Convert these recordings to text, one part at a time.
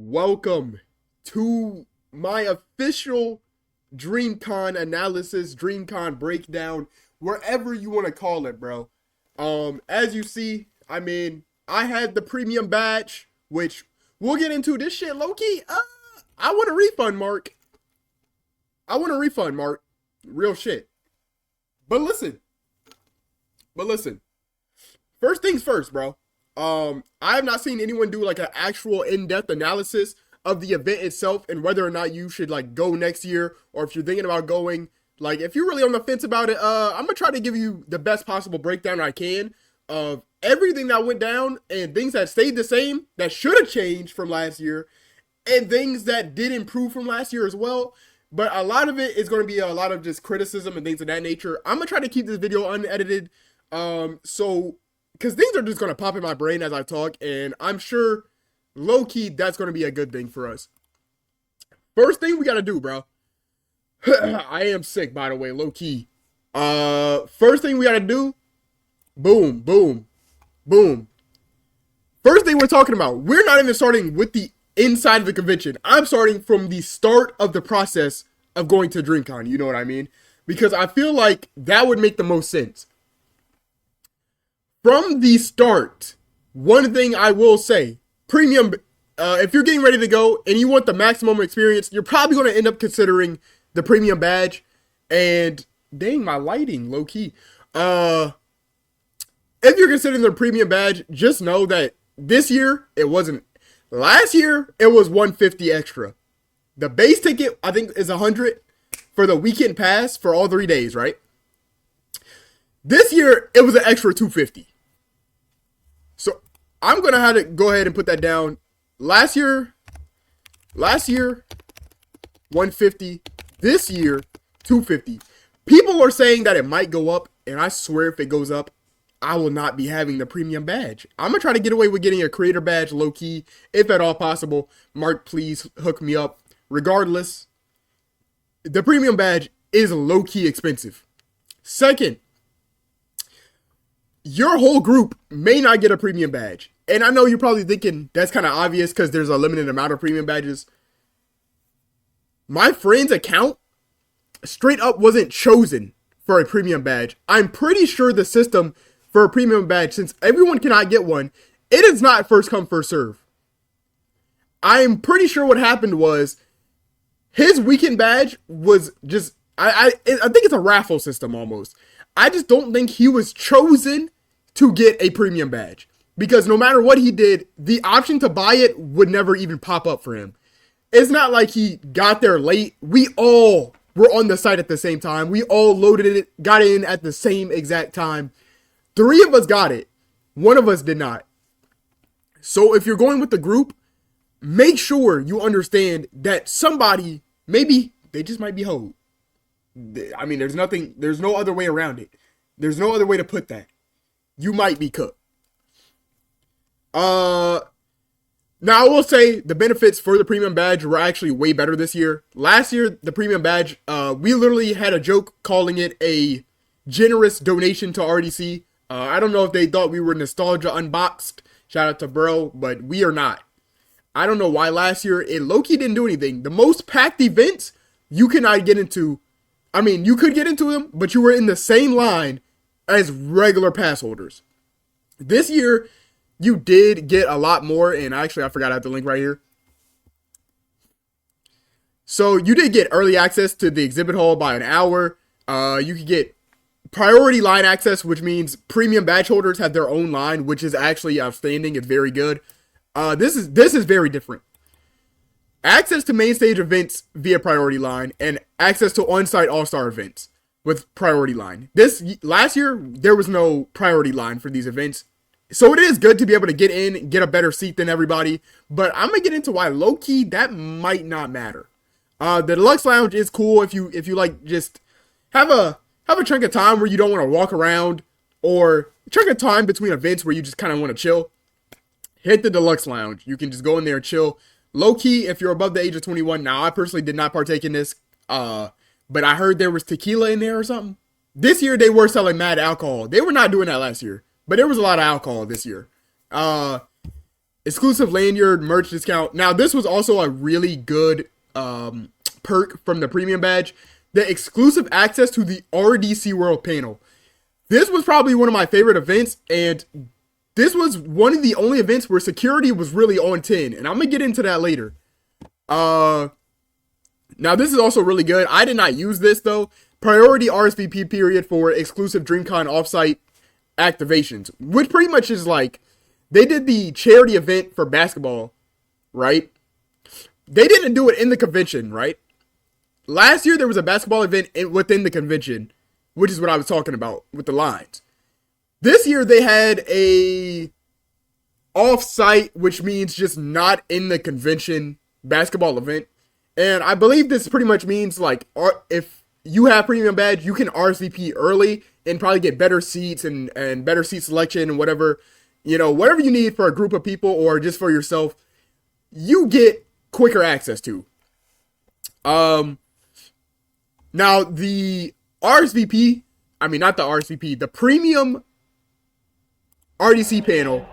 Welcome to my official DreamCon analysis, DreamCon breakdown, wherever you want to call it, bro. As you see, I had the premium badge, which we'll get into. This shit, low-key, I want a refund, Mark. I want a refund, Mark. Real shit. But listen. First things first, bro. I have not seen anyone do like an actual in-depth analysis of the event itself and whether or not you should like go next year, or if you're thinking about going. Like, if you're really on the fence about it, I'm gonna try to give you the best possible breakdown I can of everything that went down and things that stayed the same that should have changed from last year, and things that did improve from last year as well. But a lot of it is going to be a lot of just criticism and things of that nature. I'm gonna try to keep this video unedited, because things are just going to pop in my brain as I talk, and I'm sure, low-key, that's going to be a good thing for us. First thing we got to do, bro. I am sick, by the way, low-key. First thing we got to do, boom. First thing we're talking about, we're not even starting with the inside of the convention. I'm starting from the start of the process of going to DreamCon, you know what I mean? Because I feel like that would make the most sense. From the start, one thing I will say, premium, if you're getting ready to go and you want the maximum experience, you're probably going to end up considering the premium badge. And dang, my lighting, low key. If you're considering the premium badge, just know that this year, it wasn't. Last year, it was $150 extra. The base ticket, I think, is $100 for the weekend pass for all 3 days, right? This year, it was an extra $250. So I'm going to have to go ahead and put that down. Last year, $150. This year, $250. People are saying that it might go up, and I swear if it goes up, I will not be having the premium badge. I'm going to try to get away with getting a creator badge low-key, if at all possible. Mark, please hook me up. Regardless, the premium badge is low-key expensive. Second, your whole group may not get a premium badge. And I know you're probably thinking that's kind of obvious because there's a limited amount of premium badges. My friend's account straight up wasn't chosen for a premium badge. I'm pretty sure the system for a premium badge, since everyone cannot get one, it is not first come, first serve. I'm pretty sure what happened was his weekend badge was just, I think it's a raffle system almost. I just don't think he was chosen to get a premium badge, because no matter what he did, the option to buy it would never even pop up for him. It's not like he got there late. We all were on the site at the same time. We all loaded it, got in at the same exact time. 3 of us got it. 1 of us did not. So if you're going with the group, make sure you understand that somebody, maybe they just might be hoed. I mean, there's no other way around it. There's no other way to put that. You might be cooked. Now I will say the benefits for the premium badge were actually way better this year. Last year, the premium badge, we literally had a joke calling it a generous donation to RDC. I don't know if they thought we were nostalgia unboxed. Shout out to bro, but we are not. I don't know why last year it low-key didn't do anything. The most packed events you cannot get into. I mean, you could get into them, but you were in the same line as regular pass holders. This year, you did get a lot more, and actually, I forgot I have the link right here. So, you did get early access to the exhibit hall by an hour. You could get priority line access, which means premium badge holders have their own line, which is actually outstanding. It's very good. This is very different. Access to main stage events via priority line, and access to on-site all-star events with priority line. Last year, there was no priority line for these events. So it is good to be able to get in, get a better seat than everybody. But I'm going to get into why low-key that might not matter. The Deluxe Lounge is cool if you like just have a chunk of time where you don't want to walk around, or a chunk of time between events where you just kind of want to chill. Hit the Deluxe Lounge. You can just go in there and chill. Low-key, if you're above the age of 21, now I personally did not partake in this, but I heard there was tequila in there or something. This year they were selling mad alcohol. They were not doing that last year, but there was a lot of alcohol this year. exclusive lanyard merch discount. Now, this was also a really good perk from the premium badge. The exclusive access to the RDC World panel. This was probably one of my favorite events, and this was one of the only events where security was really on 10, and I'm going to get into that later. Now, this is also really good. I did not use this, though. Priority RSVP period for exclusive DreamCon offsite activations, which pretty much is like, they did the charity event for basketball, right? They didn't do it in the convention, right? Last year, there was a basketball event within the convention, which is what I was talking about with the lines. This year, they had a off-site, which means just not in the convention basketball event. And I believe this pretty much means, like, if you have premium badge, you can RSVP early and probably get better seats and better seat selection and whatever, whatever you need for a group of people or just for yourself, you get quicker access to. Now the RSVP, not the RSVP, the premium RDC panel,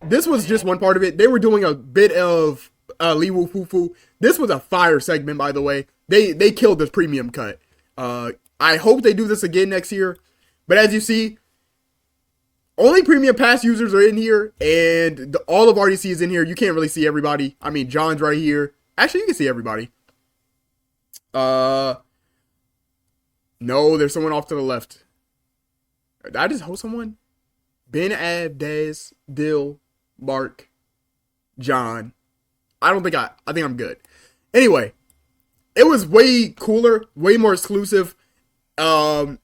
this was just one part of it. They were doing a bit of Liwu Fufu. This was a fire segment, by the way. They killed this premium cut. I hope they do this again next year. But as you see, only premium pass users are in here, and all of RDC is in here. You can't really see everybody. John's right here. Actually, you can see everybody. No, there's someone off to the left. Did I just hold someone? Ben, Ab, Dez, Dill, Mark, John. I think I'm good. Anyway, it was way cooler, way more exclusive. They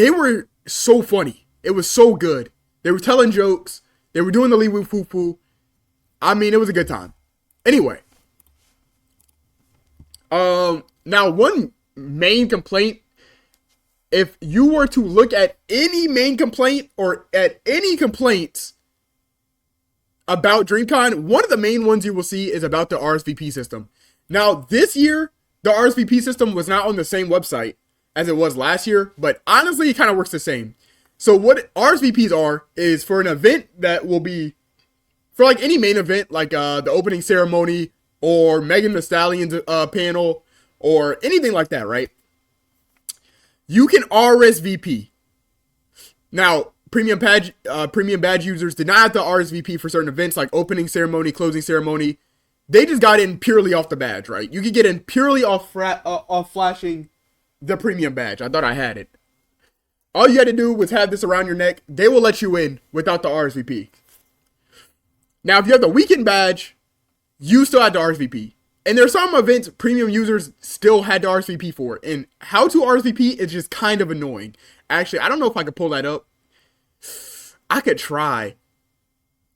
were so funny. It was so good. They were telling jokes. They were doing the Liwu Fufu. It was a good time. Anyway. Now one main complaint, if you were to look at any main complaint or at any complaints about DreamCon, one of the main ones you will see is about the RSVP system. Now, this year, the RSVP system was not on the same website as it was last year, but honestly, it kind of works the same. So what RSVPs are is for an event that will be, for like any main event, like the opening ceremony or Megan Thee Stallion's panel or anything like that, right? You can RSVP. Now, premium badge users did not have to RSVP for certain events like opening ceremony, closing ceremony. They just got in purely off the badge, right? You could get in purely off flashing the premium badge. I thought I had it. All you had to do was have this around your neck. They will let you in without the RSVP. Now, if you have the weekend badge, you still had to RSVP. And there are some events premium users still had to RSVP for. And how to RSVP is just kind of annoying. Actually, I don't know if I could pull that up. I could try.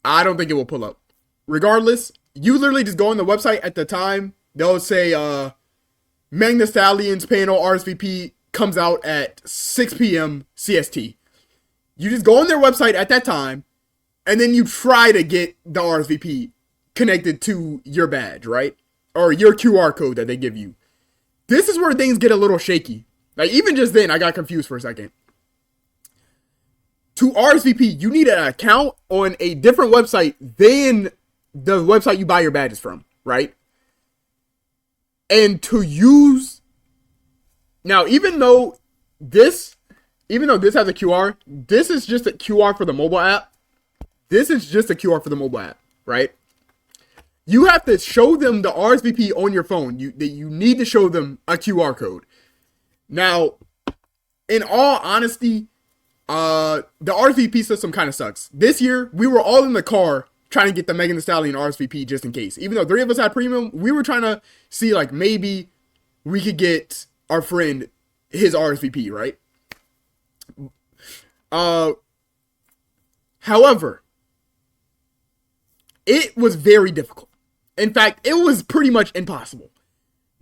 I don't think it will pull up. Regardless, you literally just go on the website at the time. They'll say, Megan Thee Stallion's panel RSVP comes out at 6 p.m. CST. You just go on their website at that time, and then you try to get the RSVP connected to your badge, right? Or your QR code that they give you. This is where things get a little shaky. Like, even just then, I got confused for a second. To RSVP, you need an account on a different website than the website you buy your badges from, right? And to use... Now, even though this has a QR, this is just a QR for the mobile app. This is just a QR for the mobile app, right? You have to show them the RSVP on your phone. You need to show them a QR code. Now, in all honesty, the RSVP system kind of sucks. This year, we were all in the car trying to get the Megan Thee Stallion RSVP just in case. Even though 3 of us had premium, we were trying to see, like, maybe we could get our friend his RSVP, right? However, it was very difficult. In fact, it was pretty much impossible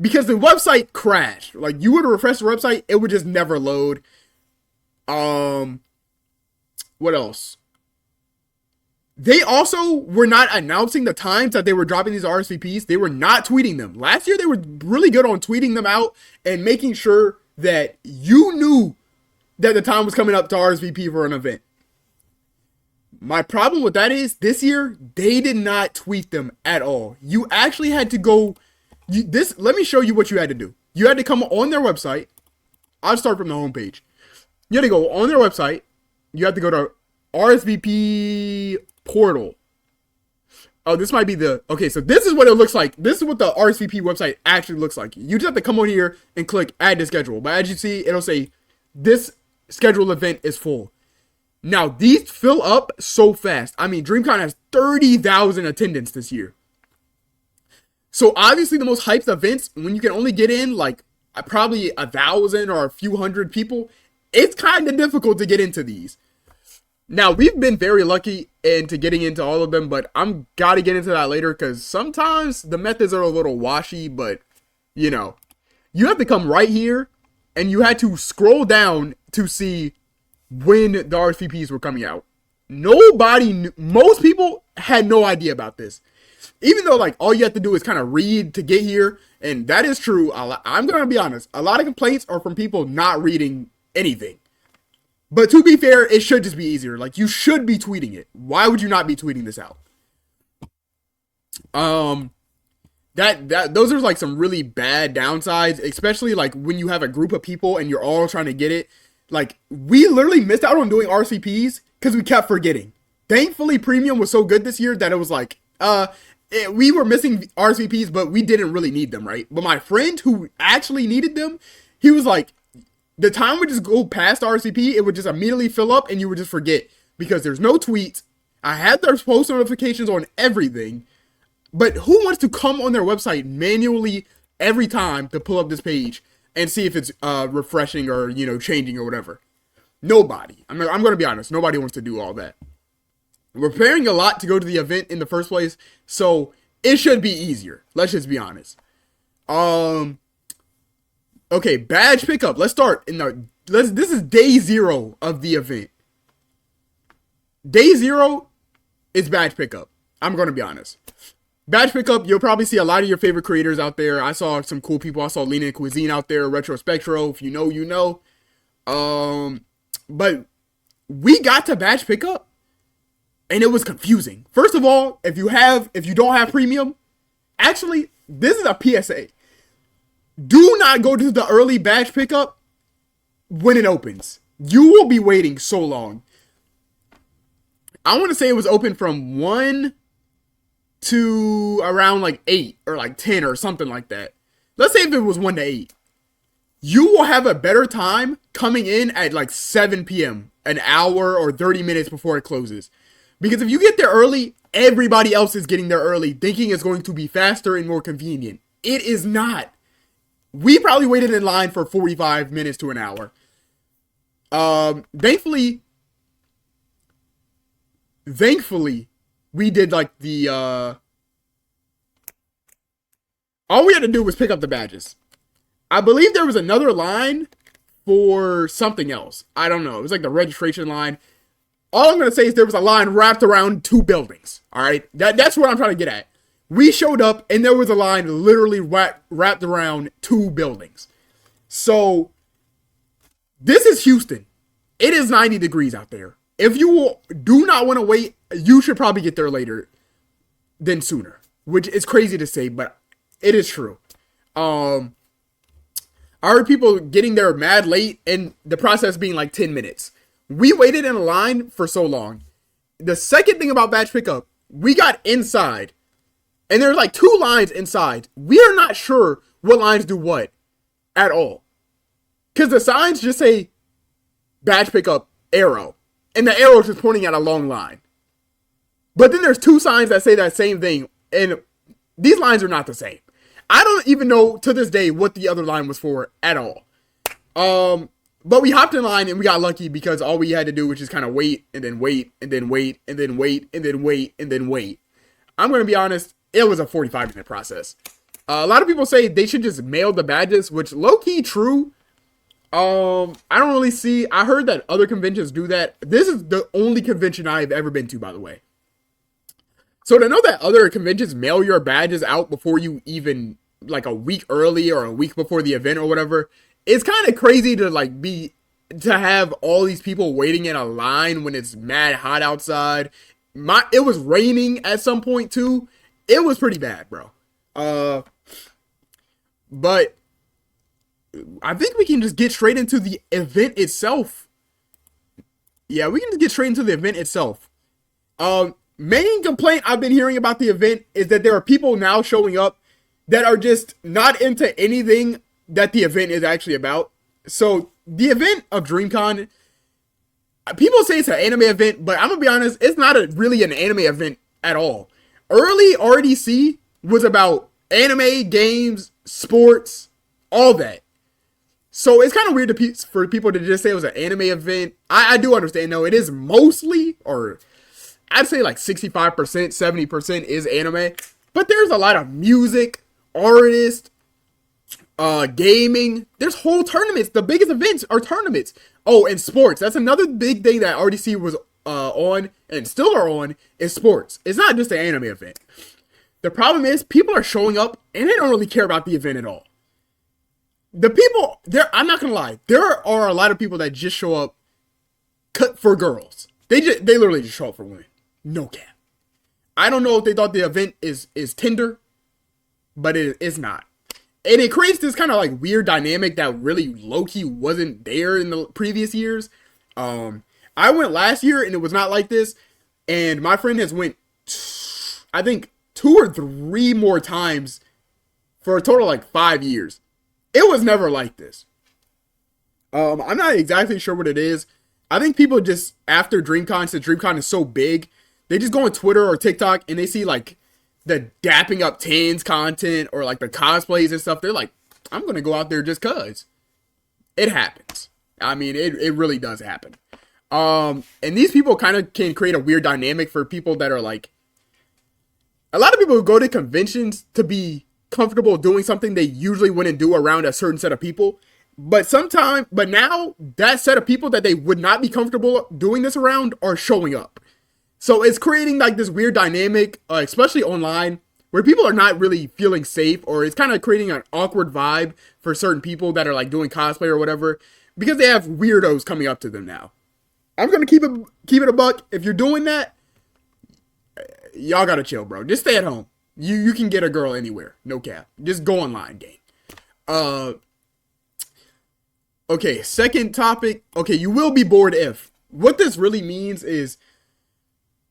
because the website crashed. Like, you would refresh the website, it would just never load. What else? They also were not announcing the times that they were dropping these RSVPs. They were not tweeting them. Last year, they were really good on tweeting them out and making sure that you knew that the time was coming up to RSVP for an event. My problem with that is this year they did not tweet them at all. You actually had to go. Let me show you what you had to do. You had to come on their website. I'll start from the homepage. You had to go on their website. You have to go to RSVP portal. Oh, this might be okay, so this is what it looks like. This is what the RSVP website actually looks like. You just have to come on here and click add to schedule. But as you see, it'll say this scheduled event is full. Now, these fill up so fast. I mean, DreamCon has 30,000 attendance this year. So obviously the most hyped events, when you can only get in like probably 1,000 or a few hundred people, it's kind of difficult to get into these. Now, we've been very lucky into getting into all of them, but I'm gotta get into that later because sometimes the methods are a little washy, but you know, you have to come right here and you had to scroll down to see when the RSVPs were coming out. Most people had no idea about this. Even though like all you have to do is kind of read to get here, and that is true. I'm gonna be honest, a lot of complaints are from people not reading anything. But to be fair, it should just be easier. Like, you should be tweeting it. Why would you not be tweeting this out? Those are like some really bad downsides, especially like when you have a group of people and you're all trying to get it. Like, we literally missed out on doing RSVPs because we kept forgetting. Thankfully, premium was so good this year that it was like, we were missing RSVPs, but we didn't really need them, right? But my friend who actually needed them, he was like, the time would just go past RSVP, it would just immediately fill up and you would just forget because there's no tweets. I had their post notifications on everything, but who wants to come on their website manually every time to pull up this page and see if it's refreshing or, you know, changing or whatever? Nobody. I'm going to be honest. Nobody wants to do all that. We're paying a lot to go to the event in the first place, so it should be easier. Let's just be honest. Okay, badge pickup. Let's start this is day 0 of the event. Day 0 is badge pickup. I'm going to be honest. Badge pickup, you'll probably see a lot of your favorite creators out there. I saw some cool people. I saw Lena and Cuisine out there, Retro Spectro. If you know, you know. But we got to badge pickup and it was confusing. First of all, if you don't have premium, actually, this is a PSA. Do not go to the early badge pickup when it opens. You will be waiting so long. I want to say it was open from 1 to around like 8 or like 10 or something like that. Let's say if it was 1 to 8. You will have a better time coming in at like 7 p.m., an hour or 30 minutes before it closes. Because if you get there early, everybody else is getting there early, thinking it's going to be faster and more convenient. It is not. We probably waited in line for 45 minutes to an hour. Thankfully, we did like all we had to do was pick up the badges. I believe there was another line for something else. I don't know. It was like the registration line. All I'm going to say is there was a line wrapped around 2 buildings. All right. That's what I'm trying to get at. We showed up and there was a line literally wrapped around 2 buildings. So this is Houston. It is 90 degrees out there. If you do not want to wait, you should probably get there later than sooner, which is crazy to say, but it is true. I heard people getting there mad late and the process being like 10 minutes. We waited in a line for so long. The second thing about badge pickup, we got inside. And there's like 2 lines inside. We are not sure what lines do what at all. Because the signs just say badge pickup arrow. And the arrow is just pointing at a long line. But then there's 2 signs that say that same thing. And these lines are not the same. I don't even know to this day what the other line was for at all. But we hopped in line and we got lucky because all we had to do was just kind of wait and then wait and then wait and then wait and then wait and then wait. I'm going to be honest. It was a 45-minute process. A lot of people say they should just mail the badges, which low-key true. I don't really see. I heard that other conventions do that. This is the only convention I've ever been to, by the way. So to know that other conventions mail your badges out before you even, like a week early or a week before the event or whatever, it's kind of crazy to like be to have all these people waiting in a line when it's mad hot outside. It was raining at some point too. It was pretty bad, bro. But I think we can just get straight into the event itself. Yeah, we can just get straight into the event itself. Main complaint I've been hearing about the event is that there are people now showing up that are just not into anything that the event is actually about. So the event of DreamCon, people say it's an anime event, but I'm gonna be honest, it's not really an anime event at all. Early RDC was about anime, games, sports, all that. So it's kind of weird for people to just say it was an anime event. I do understand though, it is mostly, or I'd say like 65%, 70% is anime, but there's a lot of music, artists, gaming. There's whole tournaments. The biggest events are tournaments. Oh, and sports. That's another big thing that RDC was on and still are on is sports. It's not just an anime event. The problem is people are showing up and they don't really care about the event at all. The people there, I'm not gonna lie, there are a lot of people that just show up cut for girls. They literally just show up for women. No cap. I don't know if they thought the event is Tinder, but it's not. And it creates this kind of like weird dynamic that really low-key wasn't there in the previous years. I went last year and it was not like this. And my friend has went, I think, 2 or 3 more times for a total of like 5 years. It was never like this. I'm not exactly sure what it is. I think people just, after DreamCon, since DreamCon is so big, they just go on Twitter or TikTok and they see like the dapping up tens content or like the cosplays and stuff. They're like, I'm going to go out there just cause. It happens. I mean, it really does happen. And these people kind of can create a weird dynamic for people that are like, a lot of people who go to conventions to be comfortable doing something they usually wouldn't do around a certain set of people. But now that set of people that they would not be comfortable doing this around are showing up. So it's creating like this weird dynamic, especially online, where people are not really feeling safe, or it's kind of creating an awkward vibe for certain people that are like doing cosplay or whatever, because they have weirdos coming up to them now. I'm gonna keep it a buck. If you're doing that, y'all gotta chill, bro. Just stay at home. You can get a girl anywhere, no cap. Just go online, gang. Okay, second topic. Okay, you will be bored if. What this really means is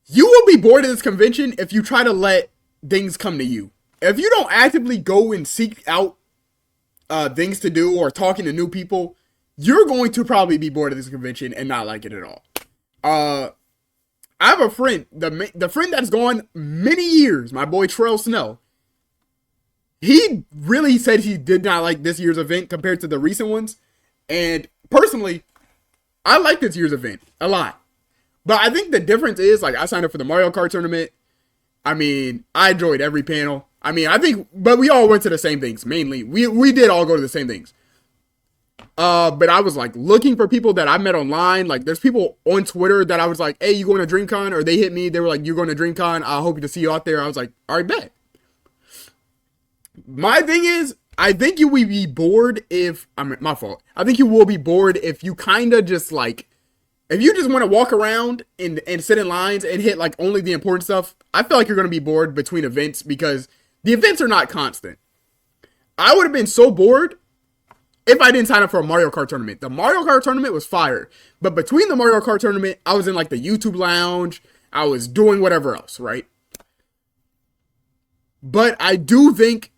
you will be bored at this convention if you try to let things come to you. If you don't actively go and seek out things to do or talking to new people, you're going to probably be bored at this convention and not like it at all. I have a friend, the friend that's gone many years, my boy Trell Snow. He really said he did not like this year's event compared to the recent ones. And personally, I like this year's event a lot. But I think the difference is, like, I signed up for the Mario Kart tournament. I mean, I enjoyed every panel. I mean, but we all went to the same things, mainly. We did all go to the same things. But I was, like, looking for people that I met online. Like, there's people on Twitter that I was like, hey, you going to DreamCon? Or they hit me. They were like, you're going to DreamCon. I hope to see you out there. I was like, all right, bet. My thing is, I think you will be bored if, my fault. I think you will be bored if you kind of just, like, if you just want to walk around and sit in lines and hit like only the important stuff. I feel like you're going to be bored between events because the events are not constant. I would have been so bored if I didn't sign up for a Mario Kart tournament. The Mario Kart tournament was fire. But between the Mario Kart tournament, I was in like the YouTube lounge. I was doing whatever else, right? But I do think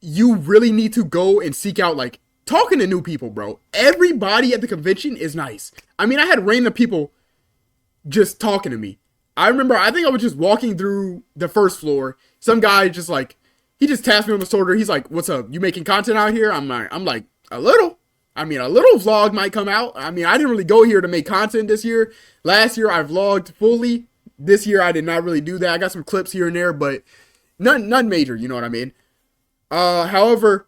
you really need to go and seek out like talking to new people, bro. Everybody at the convention is nice. I mean, I had random people just talking to me. I remember, I think I was just walking through the first floor. Some guy just like, he just tapped me on the shoulder. He's like, what's up? You making content out here? I'm like, a little. I mean, a little vlog might come out. I mean, I didn't really go here to make content this year. Last year, I vlogged fully. This year, I did not really do that. I got some clips here and there, but none major, you know what I mean? However,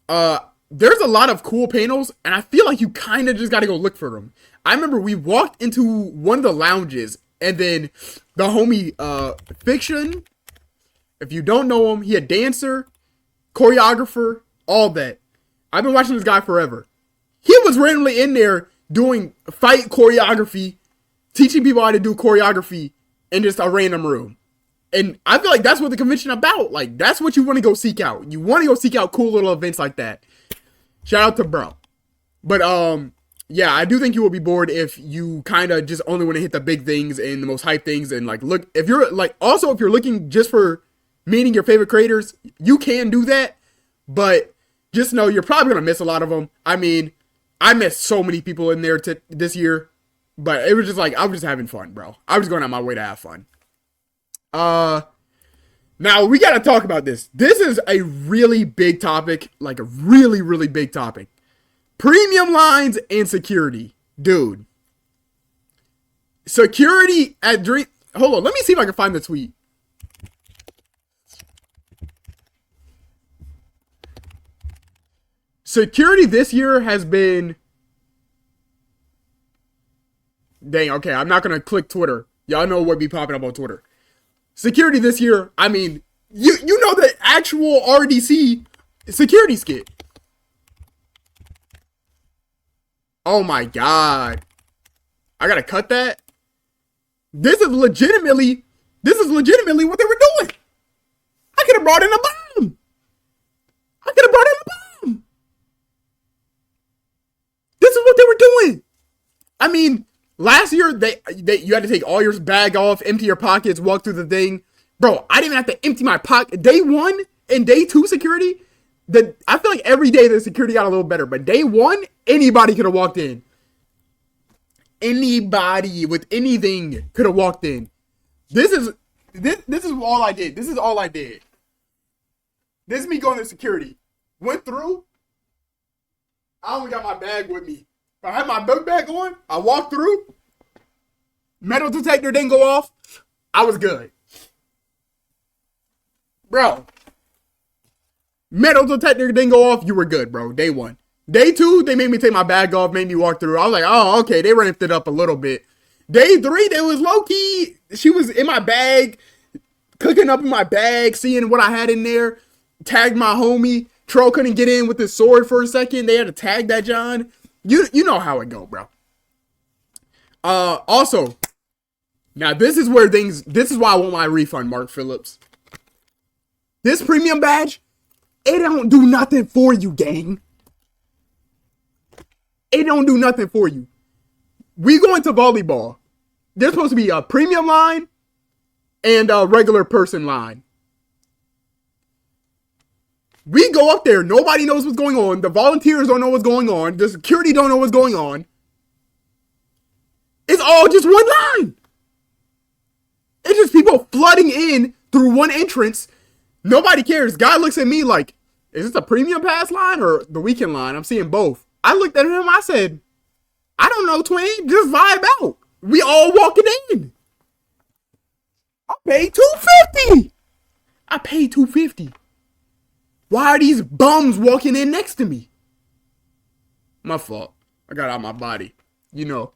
there's a lot of cool panels, and I feel like you kind of just got to go look for them. I remember we walked into one of the lounges, and then the homie, Fiction, if you don't know him, he a dancer, choreographer, all that. I've been watching this guy forever. He was randomly in there doing fight choreography, teaching people how to do choreography in just a random room. And I feel like that's what the convention about. Like, that's what you want to go seek out. You want to go seek out cool little events like that. Shout out to bro. But, yeah, I do think you will be bored if you kind of just only want to hit the big things and the most hype things. And, like, look, if you're, like, also, if you're looking just for meeting your favorite creators, you can do that. But just know you're probably going to miss a lot of them. I mean, I missed so many people in there this year. But it was just like, I was just having fun, bro. I was going out my way to have fun. Now we got to talk about this. This is a really big topic, like a really, really big topic. Premium lines and security. Dude. Security at Dream... Hold on, let me see if I can find the tweet. Security this year has been... Dang, okay, I'm not going to click Twitter. Y'all know what be popping up on Twitter. Security this year, I mean, you know the actual RDC security skit. Oh my god. I gotta cut that. This is legitimately what they were doing. I could have brought in a bomb. This is what they were doing. I mean, last year, you had to take all your bag off, empty your pockets, walk through the thing. Bro, I didn't even have to empty my pocket. Day 1 and day 2 security, I feel like every day the security got a little better. But day 1, anybody could have walked in. Anybody with anything could have walked in. This is all I did. This is all I did. This is me going to security. Went through. I only got my bag with me. I had my book bag on. I walked through. Metal detector didn't go off. I was good. Bro. Metal detector didn't go off. You were good, bro. Day 1. Day 2, they made me take my bag off, made me walk through. I was like, oh, okay. They ramped it up a little bit. Day 3, there was lowkey. She was in my bag, cooking up in my bag, seeing what I had in there. Tagged my homie. Troll couldn't get in with his sword for a second. They had to tag that John. You know how it go, bro. Also, now this is why I want my refund, Mark Phillips. This premium badge, it don't do nothing for you, gang. It don't do nothing for you. We go into volleyball. There's supposed to be a premium line and a regular person line. We go up there. Nobody knows what's going on. The volunteers don't know what's going on. The security don't know what's going on. It's all just one line. It's just people flooding in through one entrance. Nobody cares. Guy looks at me like, is this a premium pass line or the weekend line? I'm seeing both. I looked at him. I said, I don't know, twin. Just vibe out. We all walking in. I paid $250. I paid $250. Why are these bums walking in next to me? My fault. I got out of my body. You know.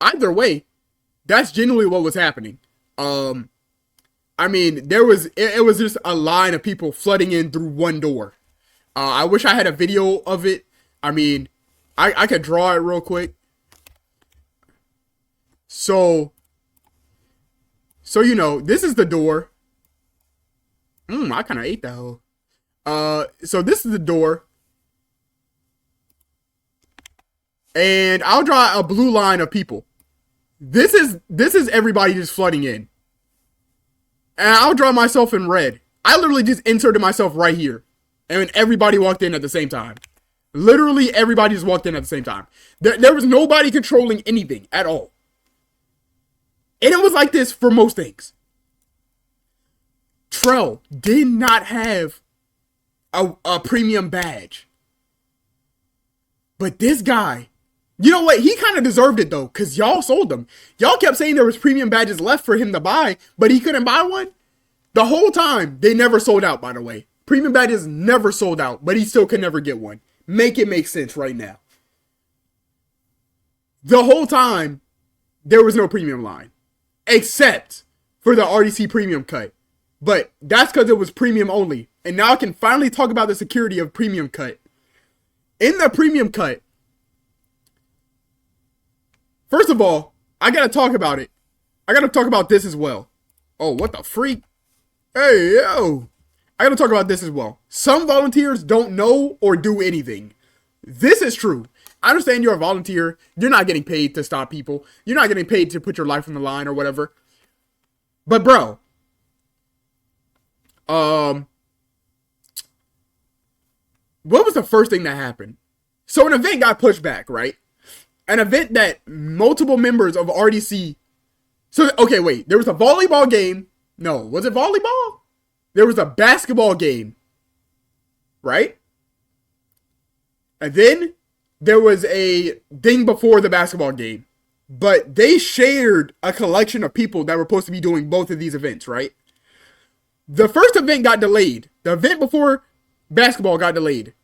Either way, that's genuinely what was happening. I mean, it was just a line of people flooding in through one door. I wish I had a video of it. I mean, I could draw it real quick. So you know, this is the door. I kind of ate that hoe. So this is the door. And I'll draw a blue line of people. This is everybody just flooding in. And I'll draw myself in red. I literally just inserted myself right here. And everybody walked in at the same time. Literally everybody just walked in at the same time. There was nobody controlling anything at all. And it was like this for most things. Trell did not have a premium badge. But this guy, you know what? He kind of deserved it though, because y'all sold him. Y'all kept saying there was premium badges left for him to buy, but he couldn't buy one. The whole time, they never sold out, by the way. Premium badges never sold out, but he still could never get one. Make it make sense right now. The whole time, there was no premium line. Except for the RDC premium cut. But that's because it was premium only. And now I can finally talk about the security of premium cut. In the premium cut, first of all, I gotta talk about it. I gotta talk about this as well. Oh, what the freak? Hey, yo. I gotta talk about this as well. Some volunteers don't know or do anything. This is true. I understand you're a volunteer. You're not getting paid to stop people. You're not getting paid to put your life on the line or whatever. But bro, what was the first thing that happened? So an event got pushed back, right? An event that multiple members of RDC. So, okay, wait. There was a volleyball game. No, was it volleyball? There was a basketball game, right? And then there was a thing before the basketball game. But they shared a collection of people that were supposed to be doing both of these events, right? The first event got delayed. The event before basketball got delayed.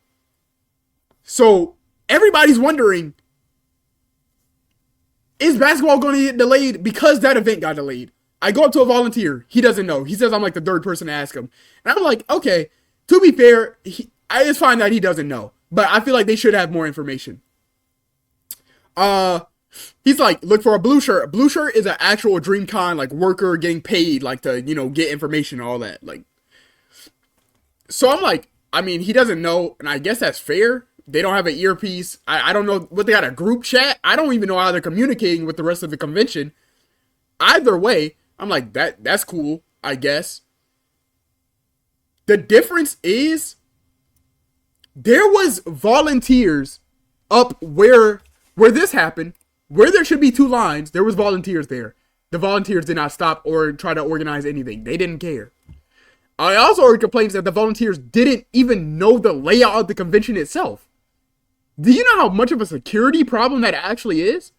So everybody's wondering, is basketball going to get delayed because that event got delayed? I go up to a volunteer. He doesn't know. He says I'm like the third person to ask him. And I'm like, okay, to be fair, it's fine that he doesn't know. But I feel like they should have more information. He's like, look for a blue shirt. A blue shirt is an actual DreamCon, like, worker getting paid, like, to, you know, get information and all that. Like, so I'm like, I mean, he doesn't know, and I guess that's fair. They don't have an earpiece. I don't know what they got, a group chat. I don't even know how they're communicating with the rest of the convention. Either way, I'm like, that's cool, I guess. The difference is there was volunteers up where this happened, where there should be 2 lines. There was volunteers there. The volunteers did not stop or try to organize anything. They didn't care. I also heard complaints that the volunteers didn't even know the layout of the convention itself. Do you know how much of a security problem that actually is?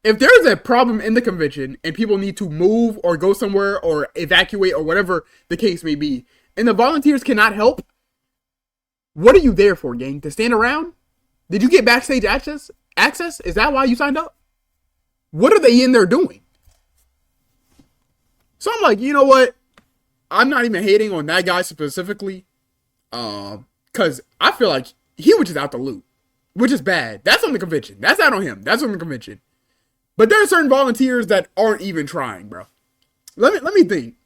If there's a problem in the convention and people need to move or go somewhere or evacuate or whatever the case may be, and the volunteers cannot help, what are you there for, gang? To stand around? Did you get backstage access? Is that why you signed up? What are they in there doing? So I'm like, you know what? I'm not even hating on that guy specifically. Because I feel like he was just out to loot, which is bad. That's on the convention. That's not on him. That's on the convention. But there are certain volunteers that aren't even trying, bro. Let me think.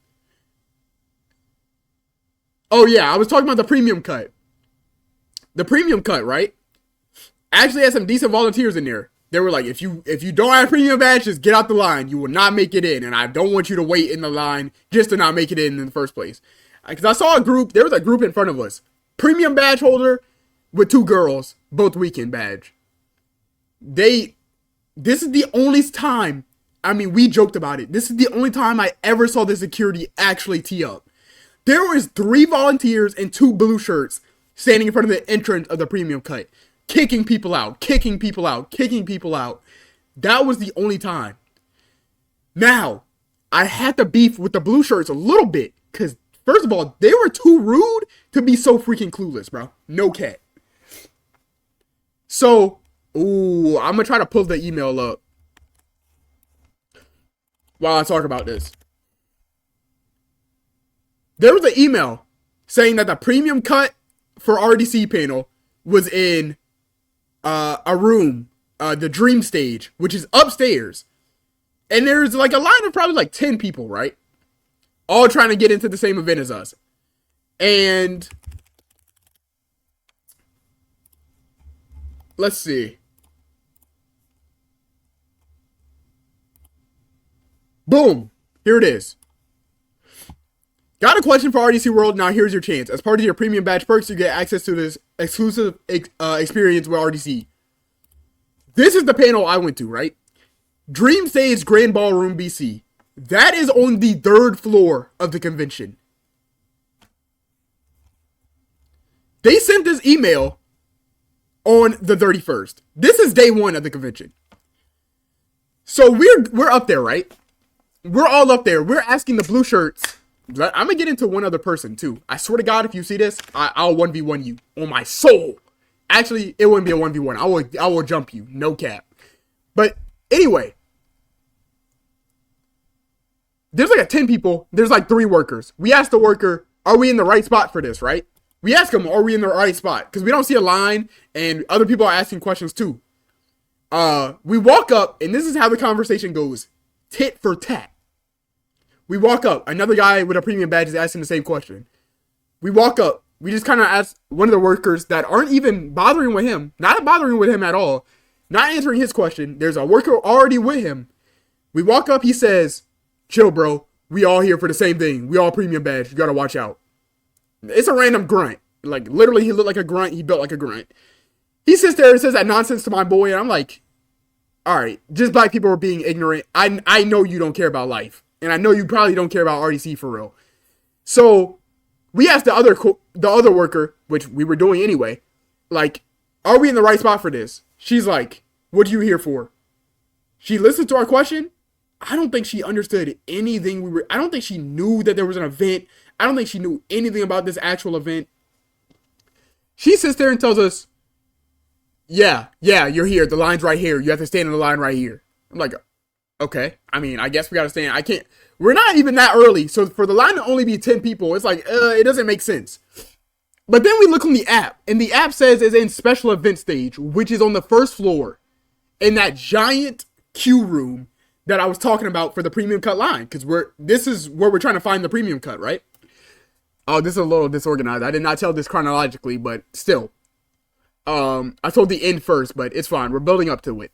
Oh yeah, I was talking about the premium cut. The premium cut, right? Actually had some decent volunteers in there. They were like, if you don't have premium badge, just get out the line. You will not make it in. And I don't want you to wait in the line just to not make it in the first place. Because I saw a group. There was a group in front of us. Premium badge holder with 2 girls. Both weekend badge. This is the only time. I mean, we joked about it. This is the only time I ever saw the security actually tee up. There was 3 volunteers and 2 blue shirts standing in front of the entrance of the premium cut. Kicking people out. That was the only time. Now, I had to beef with the blue shirts a little bit. Because, first of all, they were too rude to be so freaking clueless, bro. No cat. So, I'm going to try to pull the email up while I talk about this. There was an email saying that the premium cut for RDC panel was in a room, the dream stage, which is upstairs. And there's like a line of probably like 10 people, right? All trying to get into the same event as us. And let's see. Boom. Here it is. Got a question for RDC World? Now here's your chance. As part of your premium badge perks, you get access to this exclusive experience with RDC. This is the panel I went to, right? Dream Stage Grand Ballroom BC. That is on the 3rd floor of the convention. They sent this email on the 31st. This is day 1 of the convention. So we're up there, right? We're all up there. We're asking the blue shirts. I'm going to get into one other person, too. I swear to God, if you see this, I'll 1v1 you. On my soul. Actually, it wouldn't be a 1v1. I will jump you. No cap. But anyway. There's like 10 people. There's like 3 workers. We asked the worker, are we in the right spot for this, right? We ask them, are we in the right spot? Because we don't see a line, and other people are asking questions too. We walk up, and this is how the conversation goes. Tit for tat. We walk up. Another guy with a premium badge is asking the same question. We walk up. We just kind of ask one of the workers that aren't even bothering with him. Not bothering with him at all. Not answering his question. There's a worker already with him. We walk up. He says, chill, bro. We all here for the same thing. We all premium badge. You got to watch out. It's a random grunt. Like, literally, he looked like a grunt. He built like a grunt. He sits there and says that nonsense to my boy. And I'm like, all right, just black people are being ignorant. I know you don't care about life. And I know you probably don't care about RDC for real. So we asked the other worker, which we were doing anyway, like, are we in the right spot for this? She's like, what are you here for? She listened to our question. I don't think she understood anything I don't think she knew that there was an event. I don't think she knew anything about this actual event. She sits there and tells us, yeah, you're here. The line's right here. You have to stand in the line right here. I'm like, okay. I mean, I guess we got to stand. We're not even that early. So for the line to only be 10 people, it's like, it doesn't make sense. But then we look on the app, and the app says it's in special event stage, which is on the first floor in that giant queue room that I was talking about for the premium cut line. Because this is where we're trying to find the premium cut, right? Oh, this is a little disorganized. I did not tell this chronologically, but still. I told the end first, but it's fine. We're building up to it.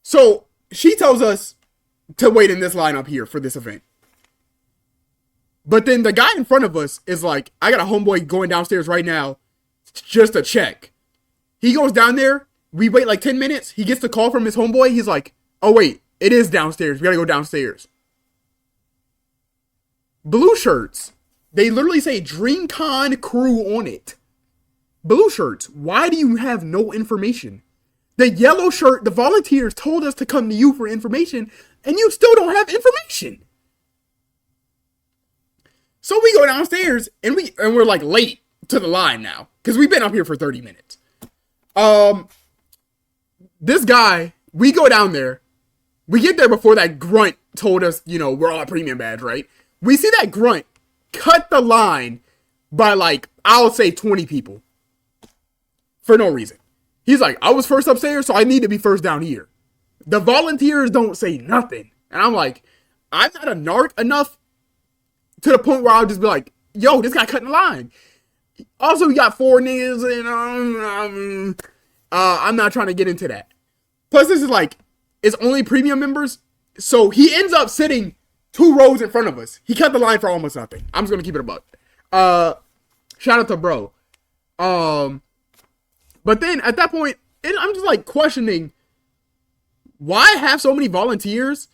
So she tells us to wait in this line up here for this event. But then the guy in front of us is like, I got a homeboy going downstairs right now just to check. He goes down there. We wait like 10 minutes. He gets the call from his homeboy. He's like, oh, wait, it is downstairs. We got to go downstairs. Blue shirts. They literally say DreamCon crew on it. Blue shirts. Why do you have no information? The yellow shirt, the volunteers told us to come to you for information, and you still don't have information. So we go downstairs, and we're like late to the line now, because we've been up here for 30 minutes. This guy, we go down there. We get there before that grunt told us, we're all premium badge, right? We see that grunt cut the line by like, I'll say 20 people. For no reason. He's like, I was first upstairs, so I need to be first down here. The volunteers don't say nothing. And I'm like, I'm not a narc enough to the point where I'll just be like, yo, this guy cutting the line. Also, we got 4 niggas, and I'm not trying to get into that. Plus, this is like, it's only premium members. So he ends up sitting 2 rows in front of us. He cut the line for almost nothing. I'm just going to keep it a buck. Shout out to bro. But then at that point, I'm just like questioning, why have so many volunteers?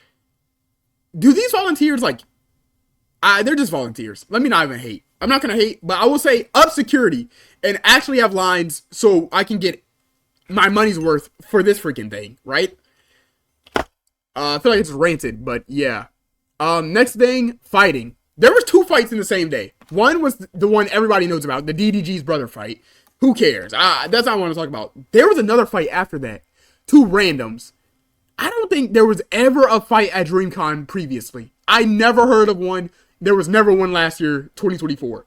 Do these volunteers they're just volunteers. Let me not even hate. I'm not going to hate, but I will say up security and actually have lines so I can get my money's worth for this freaking thing, right? I feel like it's ranted, but yeah. Next thing, fighting. There was 2 fights in the same day. One was the one everybody knows about, the DDG's brother fight. Who cares? That's not what I want to talk about. There was another fight after that. 2 randoms. I don't think there was ever a fight at DreamCon previously. I never heard of one. There was never one last year, 2024.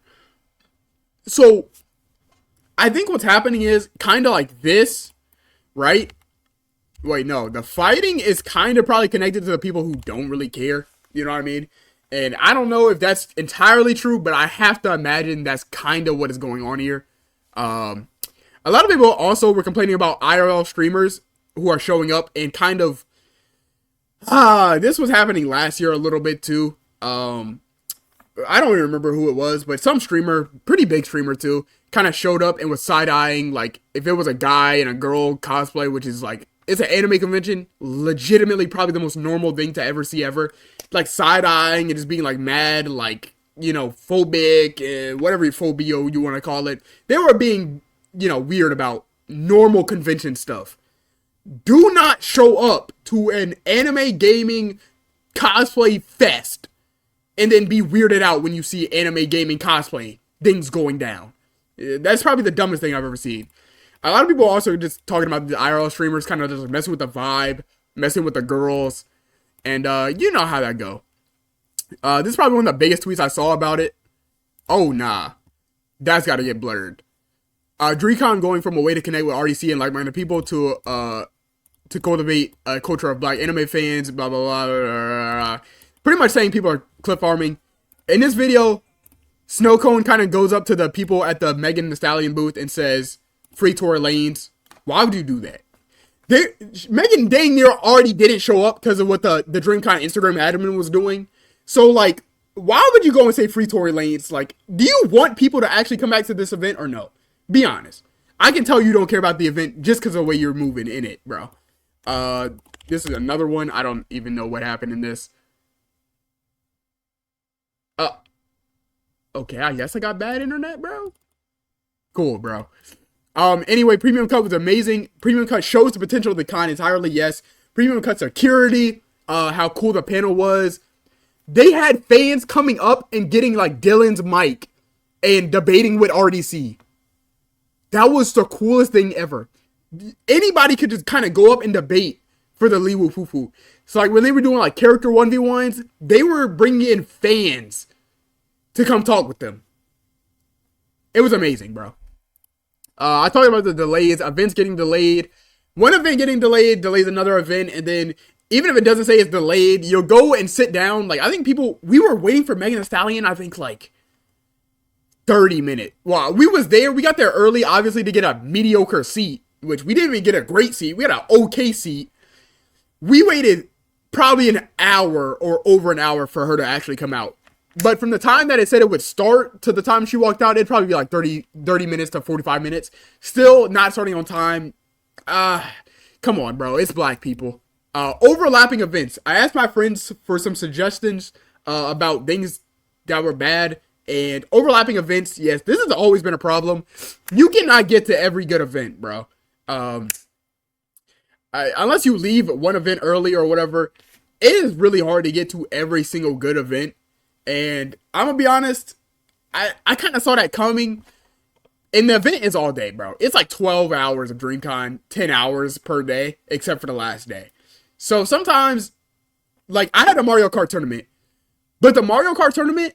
So, I think what's happening is kind of like this, right? Wait, no. The fighting is kind of probably connected to the people who don't really care. You know what I mean? And I don't know if that's entirely true, but I have to imagine that's kind of what is going on here. A lot of people also were complaining about IRL streamers who are showing up and kind of, this was happening last year a little bit too. I don't even remember who it was, but some streamer, pretty big streamer too, kind of showed up and was side-eyeing, like, if it was a guy and a girl cosplay, which is like, it's an anime convention, legitimately probably the most normal thing to ever see ever, like, side-eyeing and just being, like, mad, like, phobic, whatever phobia you want to call it. They were being, weird about normal convention stuff. Do not show up to an anime gaming cosplay fest and then be weirded out when you see anime gaming cosplay things going down. That's probably the dumbest thing I've ever seen. A lot of people also just talking about the IRL streamers kind of just messing with the vibe, messing with the girls, and you know how that go. This is probably one of the biggest tweets I saw about it. Oh, nah. That's got to get blurred. DreamCon going from a way to connect with RDC and like-minded people to cultivate a culture of black anime fans, blah, blah, blah, blah, blah, blah. Pretty much saying people are clip farming. In this video, Snowcone kind of goes up to the people at the Megan Thee Stallion booth and says, free Tory Lanes. Why would you do that? Megan dang near already didn't show up because of what the DreamCon Instagram admin was doing. So, like, why would you go and say free Tory Lanes? Like, do you want people to actually come back to this event or no? Be honest. I can tell you don't care about the event just because of the way you're moving in it, bro. This is another one. I don't even know what happened in this. Okay, I guess I got bad internet, bro. Cool, bro. Anyway, Premium Cut was amazing. Premium Cut shows the potential of the con entirely, yes. Premium Cut security, how cool the panel was. They had fans coming up and getting, like, Dylan's mic and debating with RDC. That was the coolest thing ever. Anybody could just kind of go up and debate for the Liwu Fufu. So, like, when they were doing, like, character 1v1s, they were bringing in fans to come talk with them. It was amazing, bro. I talked about the delays, events getting delayed. One event getting delayed delays another event, and then even if it doesn't say it's delayed, you'll go and sit down. Like, I think we were waiting for Megan Thee Stallion, I think, like, 30 minutes. Well, we was there. We got there early, obviously, to get a mediocre seat, which we didn't even get a great seat. We had an okay seat. We waited probably an hour or over an hour for her to actually come out. But from the time that it said it would start to the time she walked out, it'd probably be like 30 minutes to 45 minutes. Still not starting on time. Come on, bro. It's black people. Overlapping events. I asked my friends for some suggestions about things that were bad. And overlapping events, yes, this has always been a problem. You cannot get to every good event, bro. Unless you leave one event early or whatever, it is really hard to get to every single good event. And I'm gonna be honest, I kind of saw that coming. And the event is all day, bro. It's like 12 hours of DreamCon, 10 hours per day, except for the last day. So sometimes, like, I had a Mario Kart tournament, but the Mario Kart tournament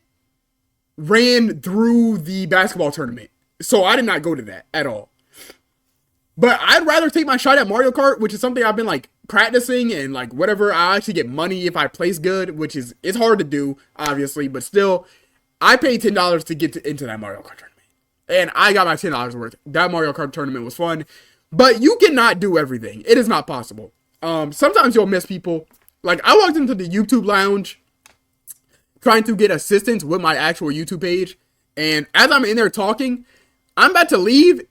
ran through the basketball tournament. So I did not go to that at all. But I'd rather take my shot at Mario Kart, which is something I've been, like, practicing and, like, whatever. I actually get money if I place good, which is, it's hard to do, obviously. But still, I paid $10 to get into that Mario Kart tournament. And I got my $10 worth. That Mario Kart tournament was fun. But you cannot do everything. It is not possible. Sometimes you'll miss people. Like, I walked into the YouTube lounge trying to get assistance with my actual YouTube page. And as I'm in there talking, I'm about to leave.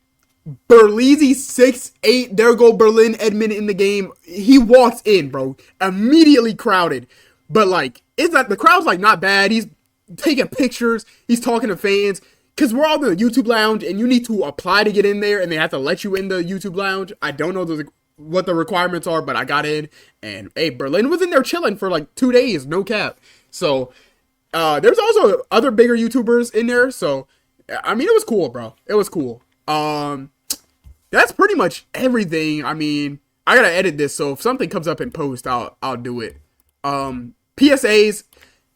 Berleezy 6'8", there go Berlin Edmond in the game. He walks in, bro. Immediately crowded. But, like, it's not, the crowd's, like, not bad. He's taking pictures. He's talking to fans. Because we're all in the YouTube lounge, and you need to apply to get in there, and they have to let you in the YouTube lounge. I don't know what the requirements are, but I got in. And, hey, Berlin was in there chilling for, like, 2 days. No cap. So, there's also other bigger YouTubers in there. So, I mean, it was cool, bro. It was cool. That's pretty much everything. I mean, I gotta edit this, so if something comes up in post, I'll do it. PSAs,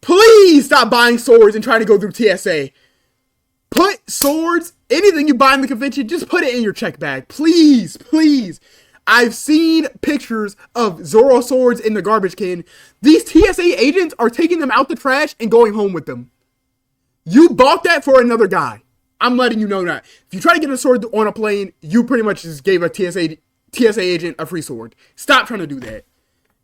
please stop buying swords and trying to go through TSA. Put swords, anything you buy in the convention, just put it in your check bag. Please, please. I've seen pictures of Zoro swords in the garbage can. These TSA agents are taking them out the trash and going home with them. You bought that for another guy. I'm letting you know that. If you try to get a sword on a plane, you pretty much just gave a TSA agent a free sword. Stop trying to do that.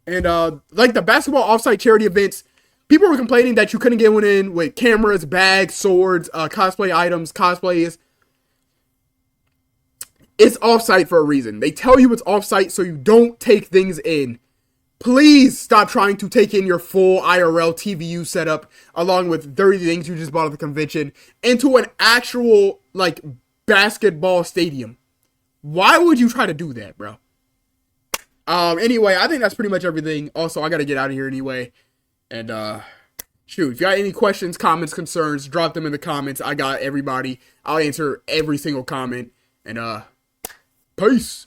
And, like the basketball offsite charity events, people were complaining that you couldn't get one in with cameras, bags, swords, cosplay items, cosplays. It's offsite for a reason. They tell you it's offsite so you don't take things in. Please stop trying to take in your full IRL TVU setup along with 30 things you just bought at the convention into an actual, like, basketball stadium. Why would you try to do that, bro? Anyway, I think that's pretty much everything. Also, I gotta get out of here anyway. And, shoot, if you got any questions, comments, concerns, drop them in the comments. I got everybody. I'll answer every single comment. And, peace.